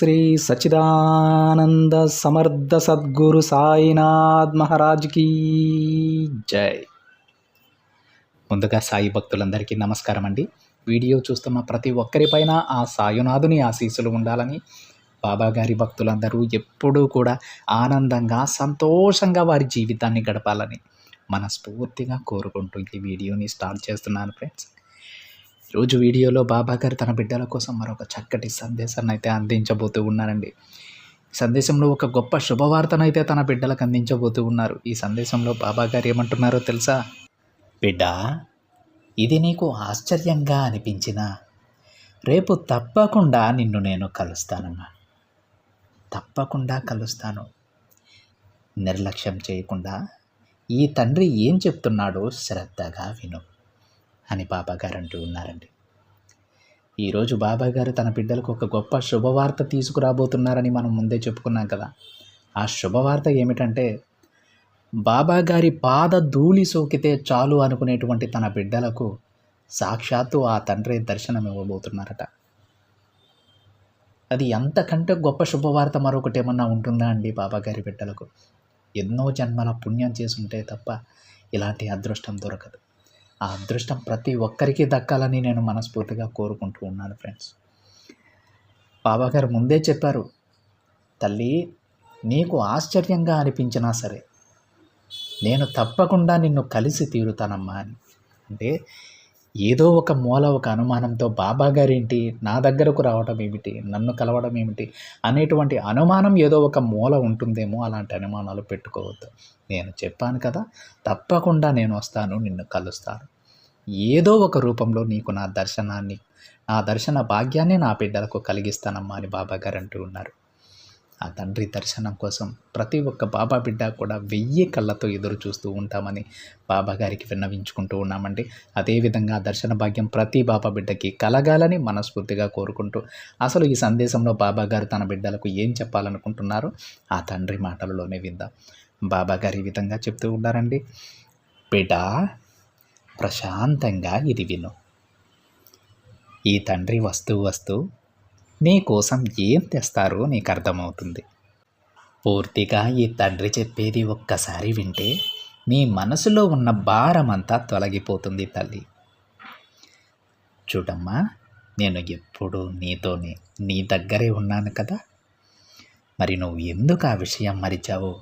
శ్రీ సచ్చిదానంద సమర్థ సద్గురు సాయినాథ్ మహారాజ్కి జై. ముందుగా సాయి భక్తులందరికీ నమస్కారం అండి. వీడియో చూస్తున్న ప్రతి ఒక్కరిపైన ఆ సాయునాథుని ఆశీస్సులు ఉండాలని, బాబాగారి భక్తులందరూ ఎప్పుడూ కూడా ఆనందంగా సంతోషంగా వారి జీవితాన్ని గడపాలని మనస్ఫూర్తిగా కోరుకుంటూ ఈ వీడియోని స్టార్ట్ చేస్తున్నాను ఫ్రెండ్స్. ఈరోజు వీడియోలో బాబాగారు తన బిడ్డల కోసం మరొక చక్కటి సందేశాన్ని అయితే అందించబోతూ ఉన్నారండి. ఈ సందేశంలో ఒక గొప్ప శుభవార్తను అయితే తన బిడ్డలకు అందించబోతూ ఉన్నారు. ఈ సందేశంలో బాబాగారు ఏమంటున్నారో తెలుసా? బిడ్డ, ఇది నీకు ఆశ్చర్యంగా అనిపించినా రేపు తప్పకుండా నిన్ను నేను కలుస్తానమ్మా. తప్పకుండా కలుస్తాను. నిర్లక్ష్యం చేయకుండా ఈ తండ్రి ఏం చెప్తున్నాడో శ్రద్ధగా విను అని బాబాగారు అంటూ ఉన్నారండి. ఈరోజు బాబాగారు తన బిడ్డలకు ఒక గొప్ప శుభవార్త తీసుకురాబోతున్నారని మనం ముందే చెప్పుకున్నాం కదా. ఆ శుభవార్త ఏమిటంటే, బాబాగారి పాద ధూళి సోకితే చాలు అనుకునేటువంటి తన బిడ్డలకు సాక్షాత్తు ఆ తండ్రి దర్శనం ఇవ్వబోతున్నారట. అది అంతకంటే గొప్ప శుభవార్త మరొకటి ఏమన్నా ఉంటుందా అండి బాబాగారి బిడ్డలకు? ఎన్నో జన్మల పుణ్యం చేసుంటే తప్ప ఇలాంటి అదృష్టం దొరకదు. ఆ అదృష్టం ప్రతి ఒక్కరికి దక్కాలని నేను మనస్ఫూర్తిగా కోరుకుంటూ ఉన్నాను ఫ్రెండ్స్. బాబాగారు ముందే చెప్పారు, తల్లి నీకు ఆశ్చర్యంగా అనిపించినా సరే నేను తప్పకుండా నిన్ను కలిసి తీరుతానమ్మా అని. అంటే ఏదో ఒక మూల ఒక అనుమానంతో బాబాగారేంటి నా దగ్గరకు రావడం ఏమిటి, నన్ను కలవడం ఏమిటి అనేటువంటి అనుమానం ఏదో ఒక మూల ఉంటుందేమో. అలాంటి అనుమానాలు పెట్టుకోవద్దు. నేను చెప్పాను కదా, తప్పకుండా నేను వస్తాను, నిన్ను కలుస్తాను. ఏదో ఒక రూపంలో నీకు నా దర్శన భాగ్యాన్ని నా బిడ్డలకు కలిగిస్తానమ్మా అని బాబాగారు అంటూ ఉన్నారు. ఆ తండ్రి దర్శనం కోసం ప్రతి ఒక్క బాబా బిడ్డ కూడా 1000 కళ్ళతో ఎదురు చూస్తూ ఉంటామని బాబాగారికి విన్నవించుకుంటూ ఉన్నామండి. అదేవిధంగా దర్శన భాగ్యం ప్రతి బాబా బిడ్డకి కలగాలని మనస్ఫూర్తిగా కోరుకుంటూ, అసలు ఈ సందేశంలో బాబాగారు తన బిడ్డలకు ఏం చెప్పాలనుకుంటున్నారో ఆ తండ్రి మాటలలోనే విందాం. బాబాగారు ఈ విధంగా చెప్తూ ఉన్నారండి. బిడ్డ, ప్రశాంతంగా ఇది విను. ఈ తండ్రి వస్తూ నీ కోసం ఏం తెస్తారో నీకు అర్థమవుతుంది. పూర్తిగా ఈ తండ్రి చెప్పేది ఒక్కసారి వింటే నీ మనసులో ఉన్న భారమంతా తొలగిపోతుంది తల్లి. చూడమ్మా, నేను ఎప్పుడూ నీతోనే, నీ దగ్గరే ఉన్నాను కదా. మరి నువ్వు ఎందుకు ఆ విషయం మరిచావు?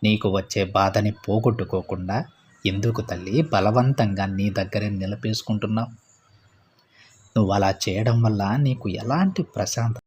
నీకు వచ్చే బాధని పోగొట్టుకోకుండా ఎందుకు తల్లి బలవంతంగా నీ దగ్గరే నిలిపేసుకుంటున్నావు? నువ్వు అలా చేయడం వల్ల నీకు ఎలాంటి ప్రశాంతత